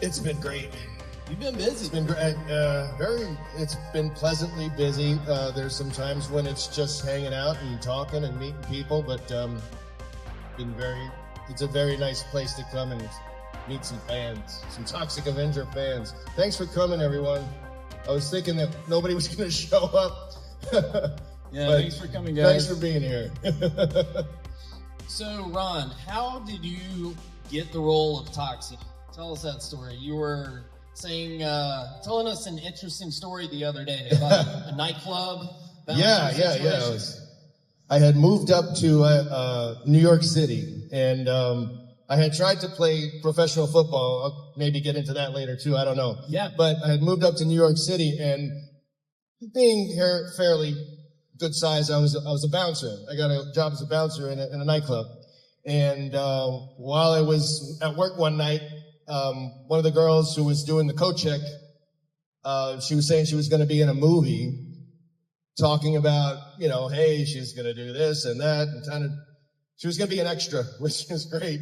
It's been great. You've been busy. It's been it's been pleasantly busy. There's some times when it's just hanging out and talking and meeting people, but it's a very nice place to come and meet some fans, some Toxic Avenger fans. Thanks for coming, everyone. I was thinking that nobody was going to show up. Yeah, thanks for coming, guys. Thanks for being here. So, Ron, how did you get the role of Toxie? Tell us that story. You were telling us an interesting story the other day about a nightclub. Yeah. I had moved up to New York City, and I had tried to play professional football. I'll maybe get into that later too. I don't know. Yeah. But I had moved up to New York City, and being here fairly good size, I was a bouncer. I got a job as a bouncer in a nightclub. And while I was at work one night, one of the girls who was doing the coat check, she was saying she was going to be in a movie, talking about, hey, she's going to do this and that, and she was going to be an extra, which is great.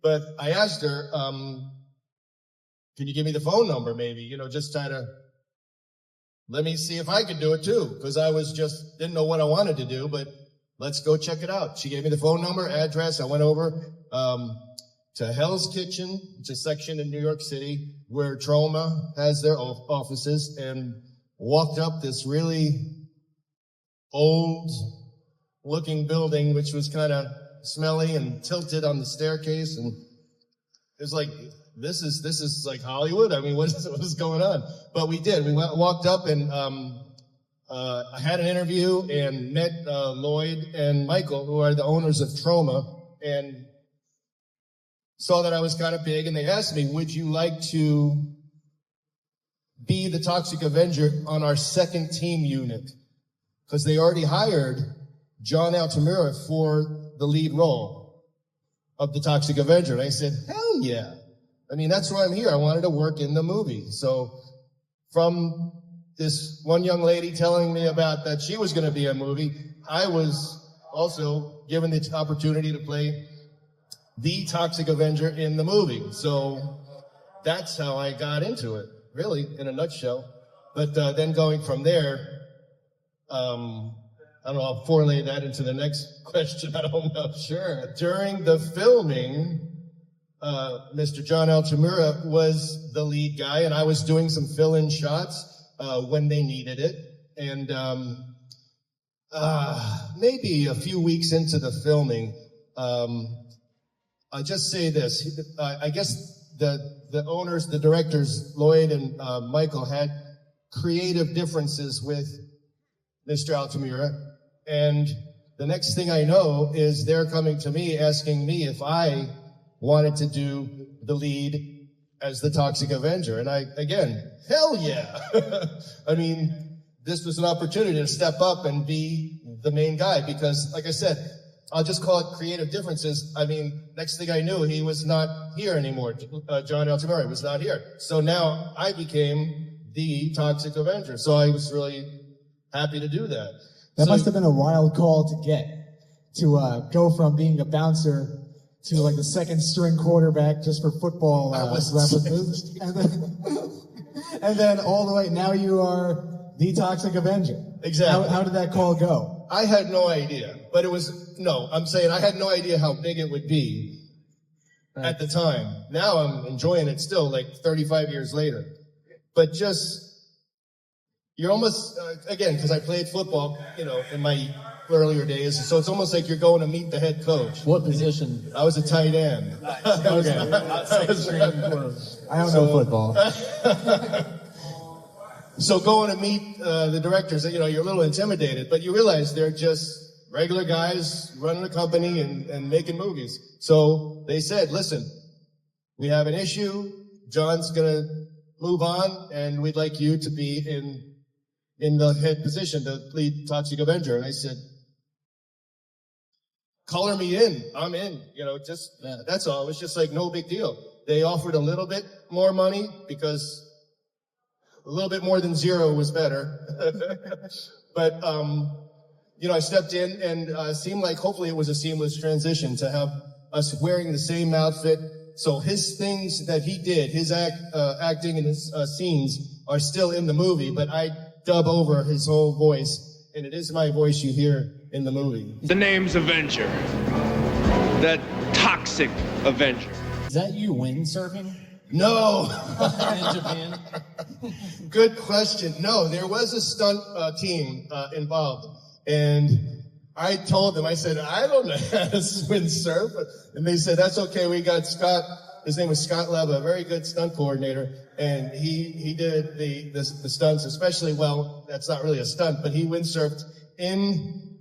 But I asked her, can you give me the phone number maybe, just try to let me see if I could do it too, because I didn't know what I wanted to do, but let's go check it out. She gave me the phone number, address. I went over to Hell's Kitchen. It's a section in New York City where Troma has their offices, and walked up this really old-looking building, which was kind of smelly and tilted on the staircase, and it was like, this is like Hollywood. I mean, what is going on? But we did. We walked up, and I had an interview and met Lloyd and Michael, who are the owners of Troma, and saw that I was kind of big, and they asked me, would you like to be the Toxic Avenger on our second team unit? Because they already hired John Altamira for the lead role of the Toxic Avenger. And I said, hell yeah. I mean, that's why I'm here. I wanted to work in the movie. So from this one young lady telling me about that she was going to be in a movie, I was also given the opportunity to play the Toxic Avenger in the movie. So that's how I got into it, really, in a nutshell. But then going from there, I don't know, I'll parlay that into the next question. I don't know. Sure. During the filming, Mr. John Altamira was the lead guy, and I was doing some fill-in shots when they needed it. And maybe a few weeks into the filming, I'll just say this. I guess the owners, the directors, Lloyd and Michael, had creative differences with Mr. Altamira. And the next thing I know is they're coming to me asking me if I wanted to do the lead as the Toxic Avenger. And again, hell yeah. I mean, this was an opportunity to step up and be the main guy because, like I said, I'll just call it creative differences. I mean, next thing I knew, he was not here anymore. John Altamira was not here. So now I became the Toxic Avenger. So I was really happy to do that. That must have been a wild call to get, to go from being a bouncer to like the second string quarterback just for football references. And then all the way, now you are the Toxic Avenger. Exactly. How did that call go? I had no idea, but I'm saying I had no idea how big it would be at the time. Now I'm enjoying it still, like 35 years later. But you're almost, again, because I played football, in my earlier days, so it's almost like you're going to meet the head coach. What position? I was a tight end. Okay. I don't know football. So going to meet the directors, you're a little intimidated, but you realize they're just regular guys running a company and making movies. So they said, listen, we have an issue. John's going to move on, and we'd like you to be in the head position, the lead Toxic Avenger. And I said, color me in. I'm in. That's all. It was just like no big deal. They offered a little bit more money because a little bit more than zero was better. But, I stepped in and seemed like hopefully it was a seamless transition to have us wearing the same outfit, So his things that he did, his acting and his scenes are still in the movie, but I dub over his whole voice, and it is my voice you hear in the movie. The name's Avenger. The toxic Avenger. Is that you windsurfing No. in Japan? Good question. No, there was a stunt team involved, and I told them, I said, I don't know how to windsurf, and they said, that's okay. We got Scott. His name was Scott Leva, a very good stunt coordinator, and he did the stunts, especially, well, that's not really a stunt, but he windsurfed in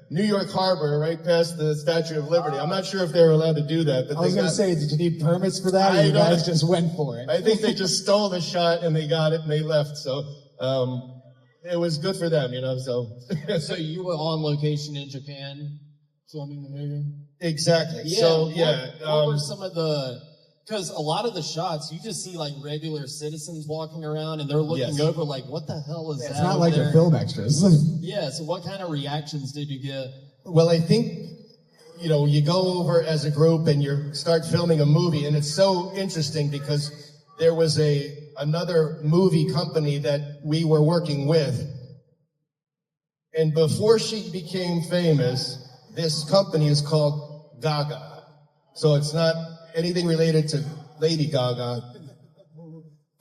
New York Harbor, right past the Statue of Liberty. I'm not sure if they were allowed to do that. But I was going to say, did you need permits for that, or you guys just went for it? I think they just stole the shot and they got it and they left. So it was good for them, so. So you were on location in Japan filming the movie? Exactly. Yeah. So, What were some of because a lot of the shots, you just see like regular citizens walking around and they're looking over like, what the hell is that? It's not like they're film extras. Yeah, so what kind of reactions did you get? Well, I think, you go over as a group and you start filming a movie, and it's so interesting because there was another movie company that we were working with, and before she became famous, this company is called Gaga. So it's not anything related to Lady Gaga,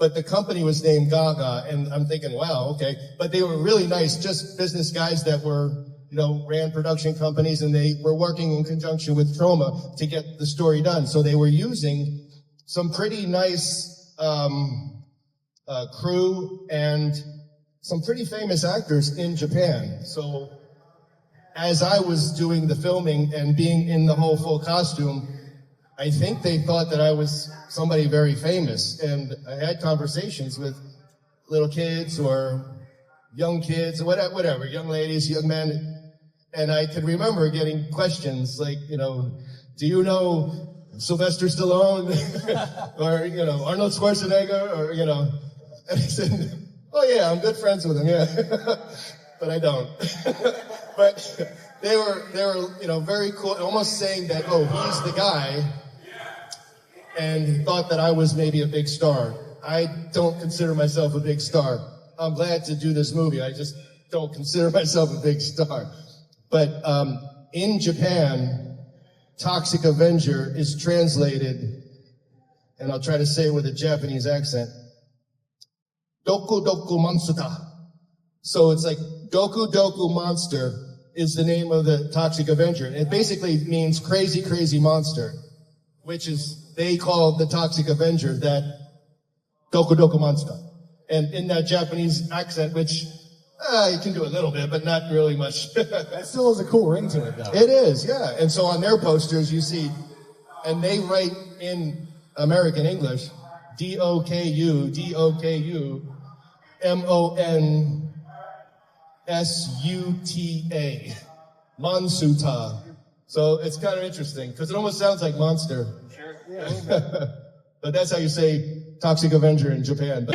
but the company was named Gaga, and I'm thinking, wow, okay. But they were really nice, just business guys that were, ran production companies, and they were working in conjunction with Troma to get the story done. So they were using some pretty nice crew and some pretty famous actors in Japan. So as I was doing the filming and being in the whole full costume, I think they thought that I was somebody very famous, and I had conversations with little kids or young kids, or whatever, young ladies, young men, and I could remember getting questions like, do you know Sylvester Stallone, or Arnold Schwarzenegger, or and I said, oh yeah, I'm good friends with him, yeah, but I don't. But they were very cool, almost saying that, oh, he's the guy. And thought that I was maybe a big star. I don't consider myself a big star. I'm glad to do this movie. I just don't consider myself a big star. But in Japan, Toxic Avenger is translated, and I'll try to say it with a Japanese accent, Doku Doku Monster. So it's like Doku Doku Monster is the name of the Toxic Avenger. It basically means crazy, crazy monster, which is, they call the Toxic Avenger that Doku Doku Monster. And in that Japanese accent, which you can do a little bit, but not really much. That still has a cool ring to it, though. It is, yeah. And so on their posters, you see, and they write in American English, D-O-K-U, M-O-N-S-U-T-A, Monsuta. So it's kind of interesting, because it almost sounds like monster. Sure. But that's how you say Toxic Avenger in Japan. But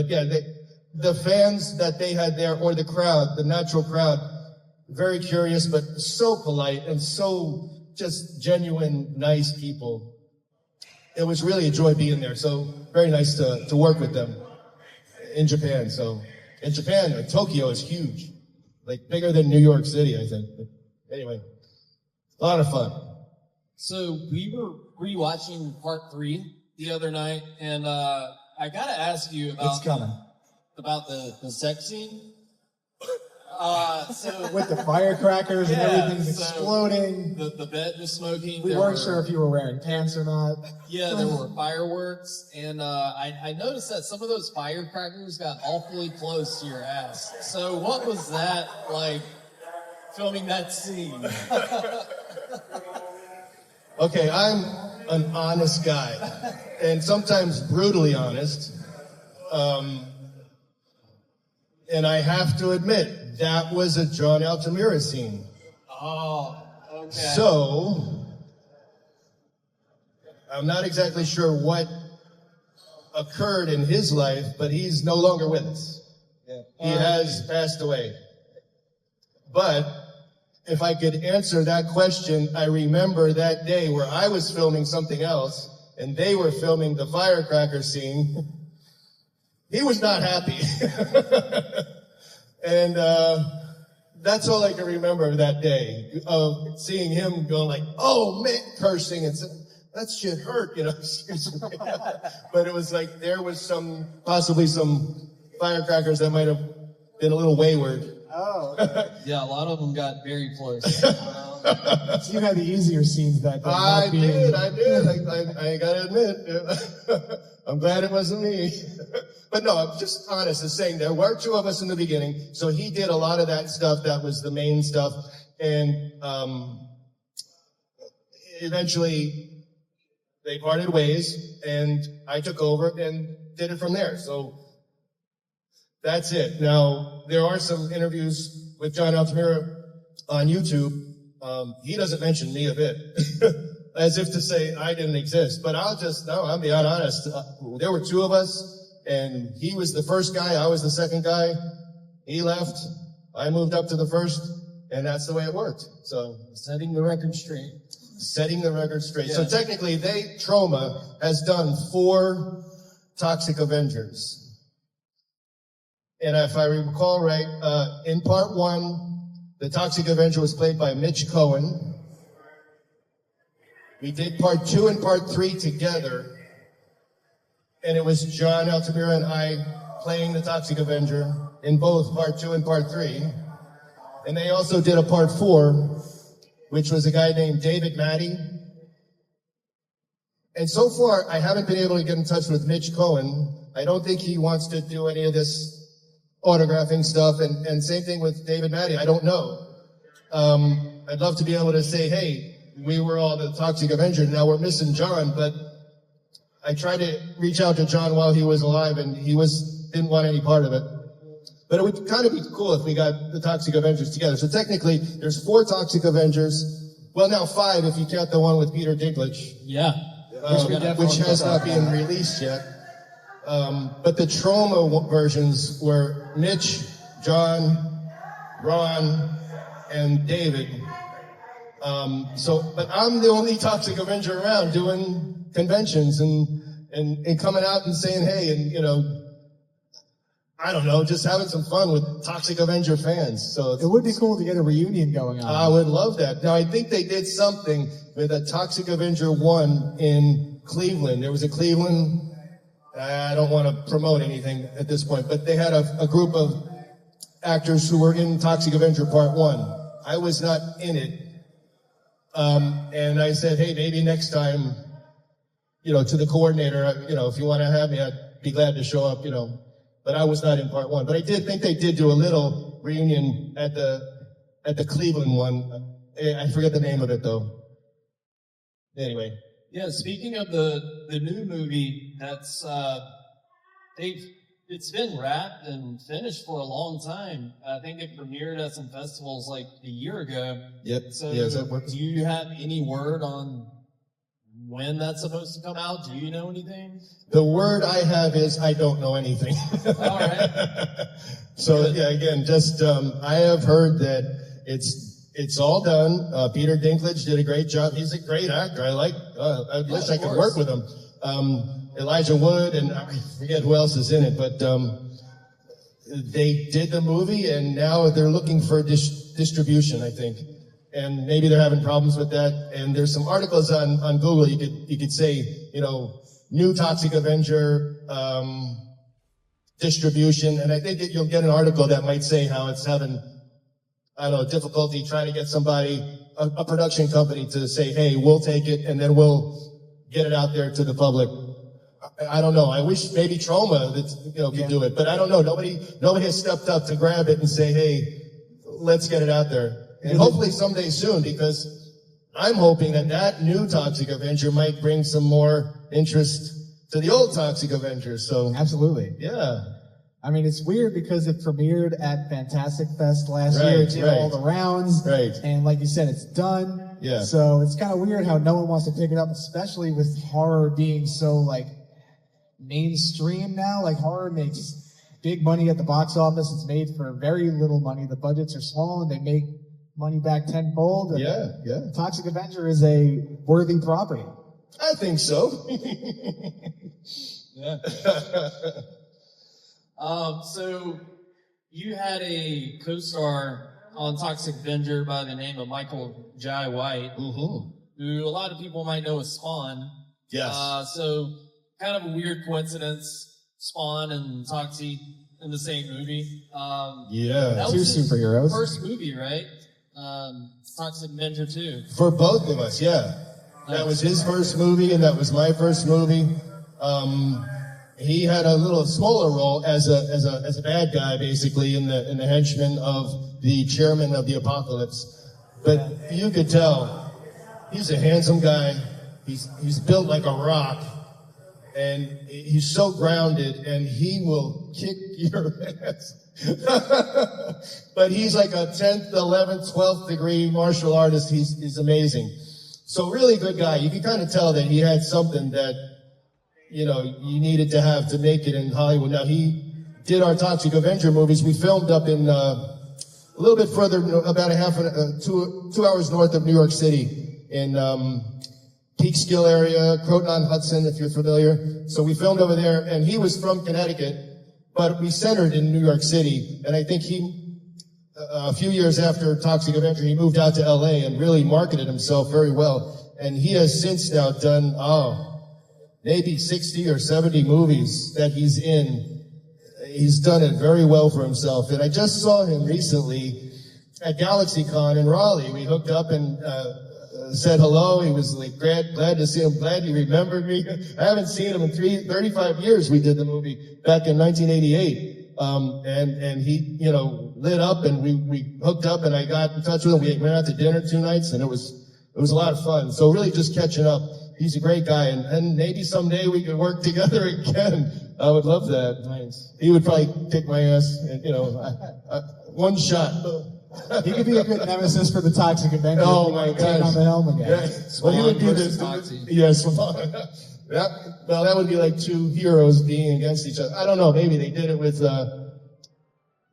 yeah, the fans that they had there, or the crowd, the natural crowd, very curious, but so polite and so just genuine, nice people. It was really a joy being there. So very nice to work with them in Japan. So in Japan, Tokyo is huge, like bigger than New York City, I think. But anyway, a lot of fun. So we were rewatching part 3 the other night, and I gotta ask you about It's coming. About the sex scene. So With the firecrackers and everything's so exploding. The bed was smoking. We weren't sure if you were wearing pants or not. Yeah, there were fireworks, and I noticed that some of those firecrackers got awfully close to your ass. So what was that like, filming that scene? Okay, I'm an honest guy, and sometimes brutally honest. And I have to admit, that was a John Altamira scene. Oh, okay. So, I'm not exactly sure what occurred in his life, but he's no longer with us. Yeah. He has passed away. But if I could answer that question, I remember that day where I was filming something else and they were filming the firecracker scene. He was not happy. And that's all I can remember that day, of seeing him go like, oh man, cursing and saying, that shit hurt, you know. But it was like there was possibly some firecrackers that might have been a little wayward. Oh. Yeah, a lot of them got very close. So you had the easier scenes that day. I did. I gotta admit. I'm glad it wasn't me. But no, I'm just honest in saying there were two of us in the beginning. So he did a lot of that stuff. That was the main stuff. And eventually they parted ways and I took over and did it from there. So that's it. Now, there are some interviews with John Altamira on YouTube. He doesn't mention me a bit, as if to say I didn't exist. But I'm being honest. There were two of us, and he was the first guy, I was the second guy. He left, I moved up to the first, and that's the way it worked. So, setting the record straight. Yeah. So technically, Troma has done 4 Toxic Avengers. And if I recall right, in part 1, the Toxic Avenger was played by Mitch Cohen. We did part 2 and part 3 together. And it was John Altamira and I playing the Toxic Avenger in both part 2 and part 3. And they also did a part 4, which was a guy named David Matty. And so far, I haven't been able to get in touch with Mitch Cohen. I don't think he wants to do any of this autographing stuff, and same thing with David Matty. I don't know. I'd love to be able to say, hey, we were all the Toxic Avenger, now we're missing John, but I tried to reach out to John while he was alive, and he didn't want any part of it. But it would kind of be cool if we got the Toxic Avengers together. So technically, there's 4 Toxic Avengers. Well, now 5 if you count the one with Peter Dinklage. Yeah. Which has not been released yet. But the Troma versions were Mitch, John, Ron, and David. But I'm the only Toxic Avenger around doing conventions and coming out and saying, hey, and you know, I don't know, just having some fun with Toxic Avenger fans. So it would be cool to get a reunion going on. I would love that. Now, I think they did something with a Toxic Avenger 1 in Cleveland. There was a Cleveland, I don't want to promote anything at this point, but they had a group of actors who were in Toxic Avenger Part 1. I was not in it. And I said, hey, maybe next time, you know, to the coordinator, you know, if you want to have me, I'd be glad to show up, you know. But I was not in part 1. But I did think they did do a little reunion at the Cleveland one. I forget the name of it though. Anyway. Yeah, speaking of the new movie, that's it's been wrapped and finished for a long time. I think it premiered at some festivals like a year ago. Yep. So yeah, that works. Do you have any word on when that's supposed to come out? Do you know anything? The word I have is I don't know anything. All right. So yeah, again, just I have heard that it's all done. Peter Dinklage did a great job. He's a great actor. I wish I could work with him. Elijah Wood and I forget who else is in it, but they did the movie and now they're looking for distribution, I think. And maybe they're having problems with that. And there's some articles on Google you could say, you know, new Toxic Avenger distribution. And I think that you'll get an article that might say how it's having, I don't know, difficulty trying to get somebody, a production company to say, hey, we'll take it and then we'll get it out there to the public. I don't know. I wish maybe Troma could do it, but I don't know. Nobody has stepped up to grab it and say, hey, let's get it out there. And hopefully someday soon, because I'm hoping that new Toxic Avenger might bring some more interest to the old Toxic Avengers. So absolutely. Yeah. I mean, it's weird because it premiered at Fantastic Fest last year. It did all the rounds. Right. And like you said, it's done. Yeah. So it's kind of weird how no one wants to pick it up, especially with horror being so like mainstream now. Like horror makes big money at the box office. It's made for very little money. The budgets are small, and they make money back tenfold. And Yeah. Toxic Avenger is a worthy property. I think so. Yeah. So you had a co-star on Toxic Avenger by the name of Michael Jai White, who a lot of people might know as Spawn. Yes. So kind of a weird coincidence, Spawn and Toxie in the same movie. Yeah. That Two was his superheroes. first movie, right? Toxic Avenger 2. For both of us, yeah. That was his first movie, and that was my first movie. He had a little smaller role as a bad guy, basically, in the henchman of the chairman of the apocalypse. But you could tell he's a handsome guy. He's built like a rock, and he's so grounded, and he will kick your ass. But he's like a 10th, 11th, 12th degree martial artist. He's amazing. So really good guy. You can kind of tell that he had something that, you know, you needed to have to make it in Hollywood. Now, he did our Toxic Avenger movies. We filmed up in a little bit further, about 2 hours north of New York City, in Peekskill area, Croton-on-Hudson, if you're familiar. So we filmed over there, and he was from Connecticut, but we centered in New York City. And I think a few years after Toxic Avenger, he moved out to LA and really marketed himself very well. And he has since now done, maybe 60 or 70 movies that he's in. He's done it very well for himself. And I just saw him recently at GalaxyCon in Raleigh. We hooked up and said hello. He was like glad to see him. Glad he remembered me. I haven't seen him in 35 years. We did the movie back in 1988. And he, you know, lit up, and we hooked up, and I got in touch with him. We went out to dinner 2 nights, and it was a lot of fun. So really just catching up. He's a great guy, and maybe someday we could work together again. I would love that. Nice. He would probably kick my ass, and, you know, one shot. He could be a good nemesis for the Toxic Avenger. Oh my Take on gosh. the helm again. Yeah. Well, he would be versus the Toxie. yes. Well, that would be like two heroes being against each other. I don't know. Maybe they did it with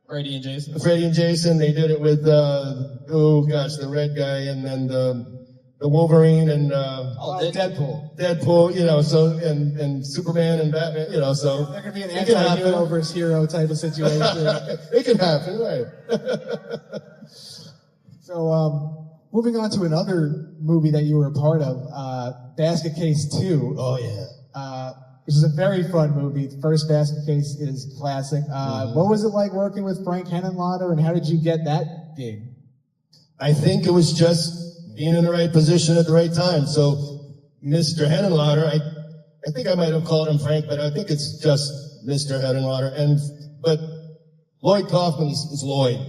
Freddy and Jason. Freddie and Jason. They did it with the red guy, and then the Wolverine and Deadpool. Deadpool. You know, so and Superman and Batman. You know, so There could be an it can happen. anti-hero versus hero type of situation. It can happen, right? So, moving on to another movie that you were a part of, Basket Case 2. Oh yeah. Which is a very fun movie. The first Basket Case is classic. What was it like working with Frank Henenlotter, and how did you get that gig? I think it was just being in the right position at the right time. So, Mr. Henenlotter, I think I might have called him Frank, but I think it's just Mr. Henenlotter. But Lloyd Kaufman is Lloyd.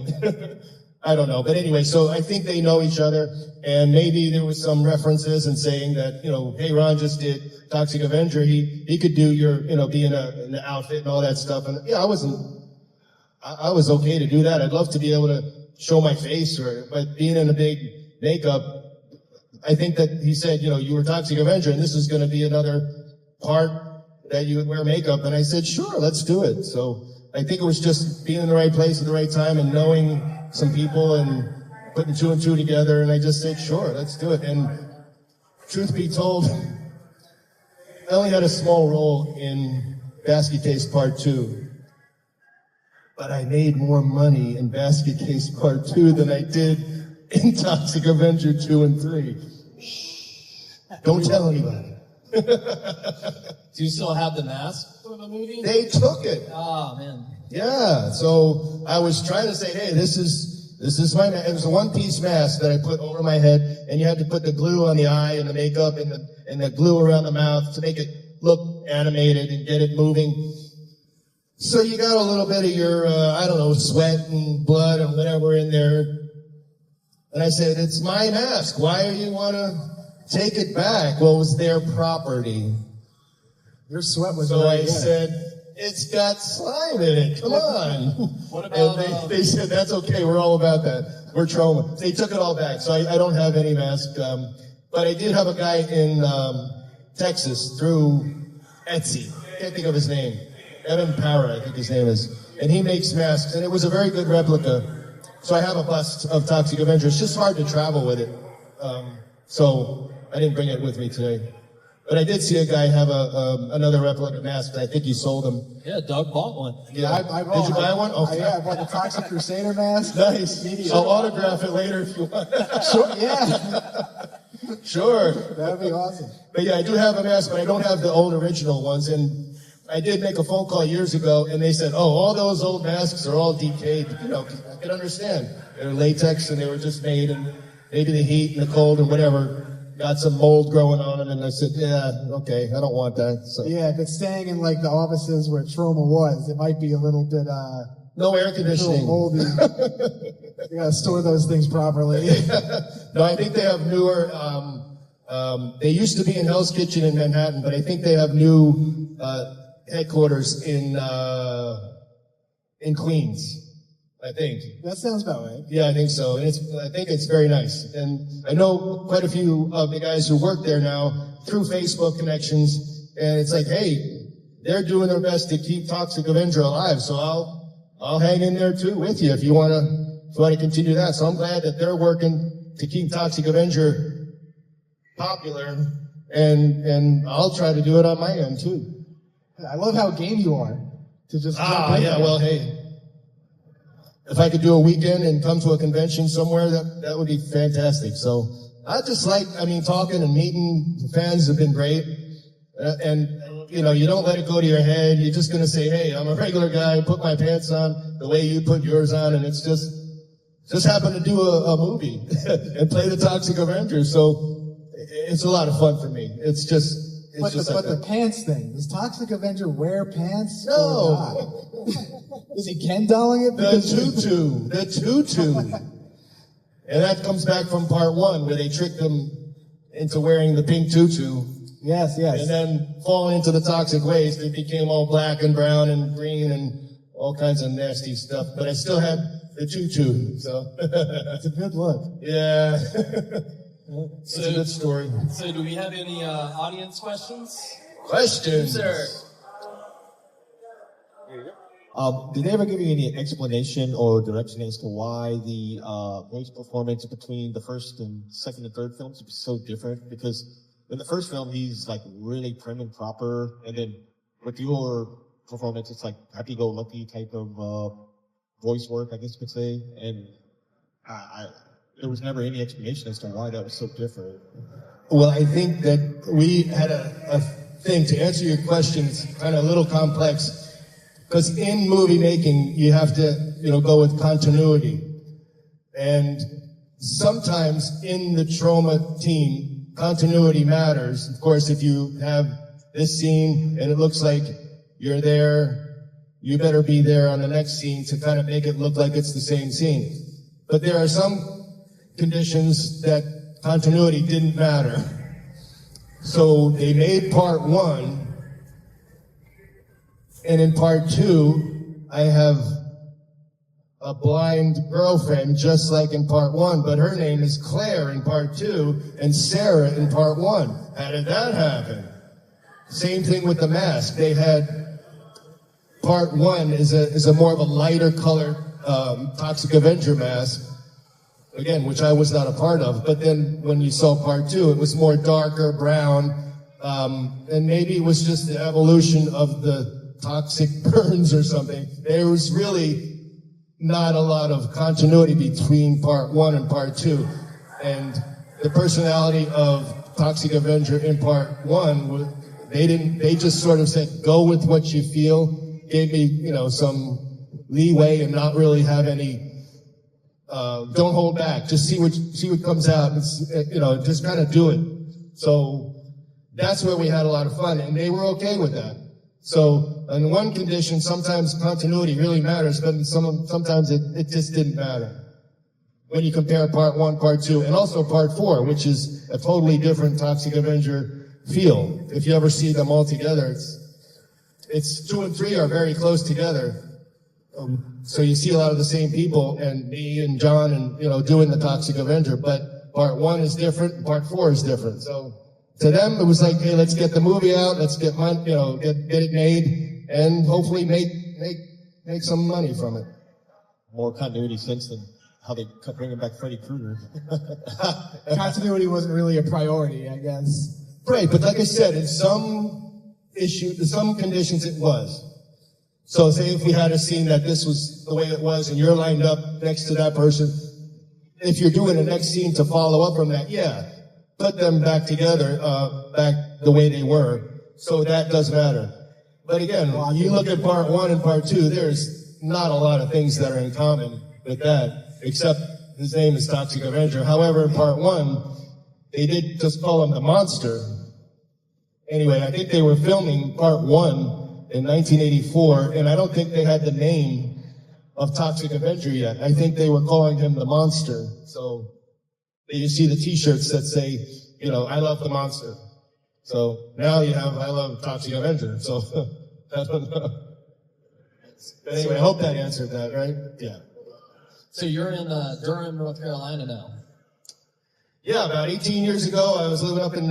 I don't know. But anyway, so I think they know each other, and maybe there was some references and saying that, you know, hey, Ron just did Toxic Avenger. He could do your, you know, be in the outfit and all that stuff. And yeah, I was okay to do that. I'd love to be able to show my face, but being in a big makeup, I think that he said, you know, you were Toxic Avenger, and this is going to be another part that you would wear makeup. And I said, sure, let's do it. So I think it was just being in the right place at the right time and knowing some people and putting 2 and 2 together. And I just said, sure, let's do it. And truth be told, I only had a small role in Basket Case Part 2. But I made more money in Basket Case Part 2 than I did in Toxic Avenger 2 and 3. Don't tell anybody. Do you still have the mask for the movie? They took it. Oh, man. Yeah, so I was trying to say, hey, this is my mask. It was a one-piece mask that I put over my head, and you had to put the glue on the eye and the makeup and the glue around the mouth to make it look animated and get it moving. So you got a little bit of your, sweat and blood and whatever in there. And I said, it's my mask. Why do you want to take it back? Well, it was their property. Your sweat was So very I good. said, it's got slime in it. Come on. What about, And they said, that's okay. We're all about that. We're Troma. They took it all back. So I don't have any mask. But I did have a guy in Texas through Etsy. Can't think of his name. Evan Power, I think his name is. and he makes masks, and it was a very good replica. So I have a bust of Toxic Avenger. It's just hard to travel with it. So I didn't bring it with me today. But I did see a guy have another replica mask. I think he sold them. Yeah, Doug bought one. Yeah. Did you buy one? Oh, yeah, I bought the Toxic Crusader mask. Nice. I'll autograph it later if you want. Sure, yeah. Sure. That'd be awesome. But yeah, I do have a mask, but I don't have the old original ones. And I did make a phone call years ago, and they said, oh, all those old masks are all decayed. You know, I can understand. They're latex, and they were just made, and maybe the heat and the cold and whatever got some mold growing on them. And I said, yeah, okay, I don't want that. So. Yeah, if it's staying in like the offices where Troma was, it might be a little bit, no air conditioning. Moldy. You gotta store those things properly. No, I think they have newer, they used to be in Hell's Kitchen in Manhattan, but I think they have new headquarters in Queens, I think. That sounds about right. Yeah, I think so. And I think it's very nice. And I know quite a few of the guys who work there now through Facebook connections, and it's like, hey, they're doing their best to keep Toxic Avenger alive, so I'll hang in there too with you if you want to continue that. So I'm glad that they're working to keep Toxic Avenger popular, and I'll try to do it on my end too. I love how game you are to just jump in yeah, there. well, hey, if I could do a weekend and come to a convention somewhere, that would be fantastic. So I just like, talking and meeting fans have been great, and you know, you don't let it go to your head. You're just gonna say, hey, I'm a regular guy, put my pants on the way you put yours on, and it's just happen to do a movie and play the Toxic Avenger. So it's a lot of fun for me. But the pants thing, does Toxic Avenger wear pants? No. Or not? Is he Ken dolling it? The tutu. And that comes back from part 1 where they tricked him into wearing the pink tutu. Yes. And then falling into the toxic waste, it became all black and brown and green and all kinds of nasty stuff. But I still had the tutu, so. It's a good look. Yeah. It's a good story. So do we have any audience questions? Questions? Sir. Did they ever give you any explanation or direction as to why the voice performance between the first and second and third films was so different? Because in the first film, he's like really prim and proper, and then with your performance, it's like happy-go-lucky type of voice work, I guess you could say. And there was never any explanation as to why that was so different. Well, I think that we had a thing to answer your question. It's kind of a little complex. Because in movie making, you have to, go with continuity. And sometimes in the Troma team, continuity matters. Of course, if you have this scene and it looks like you're there, you better be there on the next scene to kind of make it look like it's the same scene. But there are some conditions that continuity didn't matter. So they made part 1. And in part 2, I have a blind girlfriend, just like in part 1, but her name is Claire in part 2, and Sarah in part 1. How did that happen? Same thing with the mask. They had part 1 is a more of a lighter color Toxic Avenger mask, again, which I was not a part of. But then when you saw part 2, it was more darker brown, and maybe it was just the evolution of the toxic burns or something. There was really not a lot of continuity between part 1 and part 2. And the personality of Toxic Avenger in part 1, they just sort of said, go with what you feel, gave me, some leeway and not really have any, don't hold back, just see what comes out. It's, just kind of do it. So that's where we had a lot of fun, and they were okay with that. So, in one condition, sometimes continuity really matters, but sometimes it just didn't matter. When you compare part 1, part 2, and also part 4, which is a totally different Toxic Avenger feel. If you ever see them all together, it's 2 and 3 are very close together. So you see a lot of the same people, and me and John, and doing the Toxic Avenger. But part 1 is different, part 4 is different. So to them, it was like, hey, let's get the movie out, let's get it made, and hopefully make make some money from it. More continuity since than how they kept bringing back Freddy Krueger. Continuity wasn't really a priority, I guess. Right, but like I said, in some conditions it was. So say if we had a scene that this was the way it was and you're lined up next to that person, if you're doing the next scene to follow up from that, yeah, put them back together, back the way they were. So that does matter. But again, you look at part 1 and part 2, there's not a lot of things that are in common with that, except his name is Toxic Avenger. However, in part 1, they did just call him the monster. Anyway, I think they were filming part 1 in 1984, and I don't think they had the name of Toxic Avenger yet. I think they were calling him the monster. So you see the t-shirts that say, you know, I love the monster. So now you have I love Toxic Avenger. So I don't know. But anyway, I hope that answered that, right? Yeah. So you're in Durham, North Carolina now. Yeah, about 18 years ago, I was living up in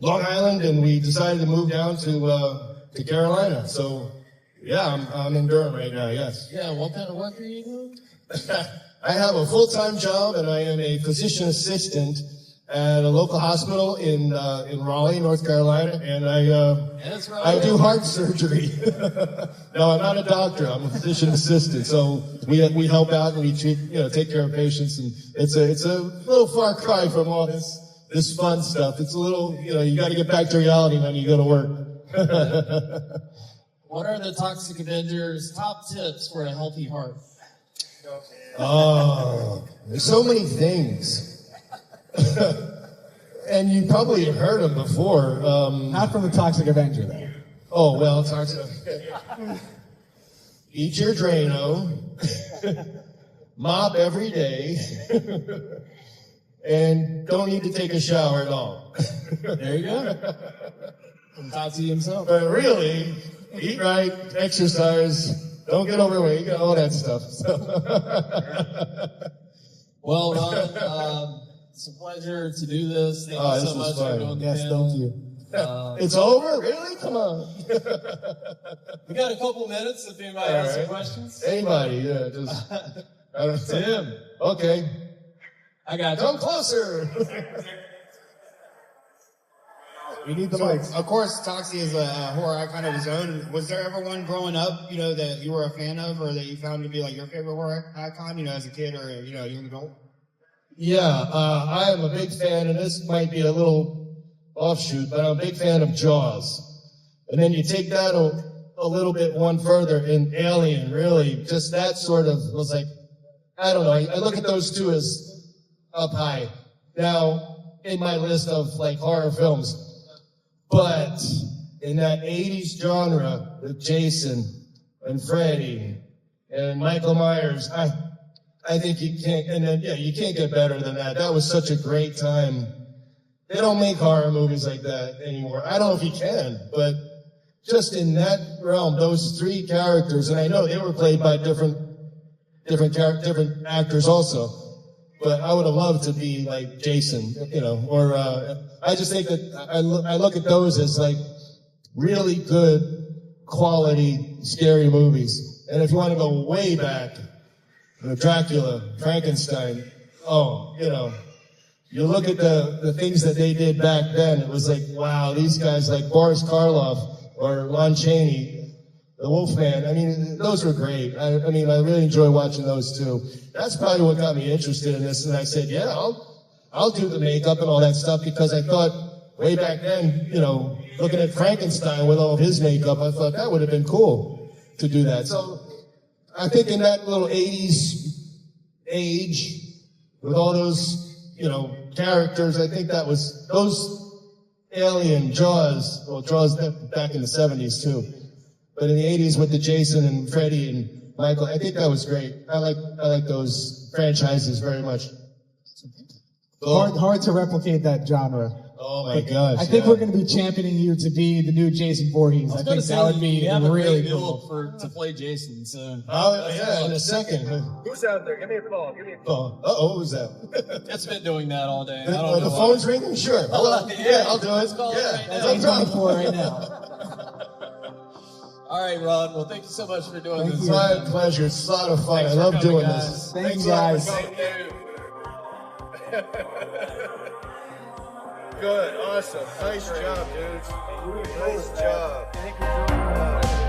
Long Island, and we decided to move down to Carolina. So, yeah, I'm in Durham right now, yes. Yeah, what kind of work are you doing? I have a full-time job, and I am a physician assistant at a local hospital in Raleigh, North Carolina, and I do heart surgery. No, I'm not a doctor. I'm a physician assistant. So we help out and we treat, take care of patients, and it's a little far cry from all this fun stuff. It's a little, you got to get back to reality when you go to work. What are the Toxic Avengers' top tips for a healthy heart? Oh, there's so many things. And you probably have heard them before. Not from the Toxic Avenger, though. Oh, well, Toxic. Eat your Drano. Mop every day. And don't need to take a shower at all. There you go. From Toxie himself. But really, eat right, exercise, don't get overweight, all that stuff. Well, Ron, it's a pleasure to do this. Thank you so much for doing the Yes, panel. thank you. It's over? Really? Come on. We got a couple minutes if anybody has some questions. Anybody, yeah, just. I don't know. Tim. Okay. I got you. Come closer. We need the mics. Of course, Toxie is a horror icon of his own. Was there ever one growing up, that you were a fan of, or that you found to be like your favorite horror icon, as a kid or young adult? Yeah, I am a big fan, and this might be a little offshoot, but I'm a big fan of Jaws. And then you take that a little bit one further in Alien, really, just that sort of was like, I don't know, I look at those two as up high. Now, in my list of horror films. But in that 80s genre with Jason and Freddy and Michael Myers, I think you can't, and then, you can't get better than that. That was such a great time. They don't make horror movies like that anymore. I don't know if you can, but just in that realm, those three characters, and I know they were played by different actors also, but I would have loved to be like Jason, or I just think that I look at those as really good quality scary movies. And if you want to go way back, Dracula, Frankenstein, you look at the things that they did back then, it was like, wow, these guys like Boris Karloff or Lon Chaney, the Wolfman, those were great. I really enjoy watching those too. That's probably what got me interested in this, and I said, yeah, I'll do the makeup and all that stuff, because I thought way back then, looking at Frankenstein with all of his makeup, I thought that would have been cool to do that. So I think in that little 80s age, with all those, characters, I think that was, those Alien, Jaws back in the 70s too. But in the 80s with the Jason and Freddy and Michael, I think that was great. I like those franchises very much. Hard to replicate that genre. Oh my gosh. I think we're going to be championing you to be the new Jason Voorhees. I think that would be really cool. To play Jason, so. Oh, yeah, in a second. Who's out there? Give me a call. Uh-oh, who's that? It's been doing that all day. I don't know the why. phone's ringing? Sure. Hello. Yeah, I'll do it. Let's call it right now. That's 824 right now. All right, Ron. Well, thank you so much for doing Thank this. you. My pleasure. It's a lot of fun. Thanks I for love coming, doing guys. this. Thank Thanks you, a lot guys. for coming. Good. Awesome. Nice job, dudes. Nice job.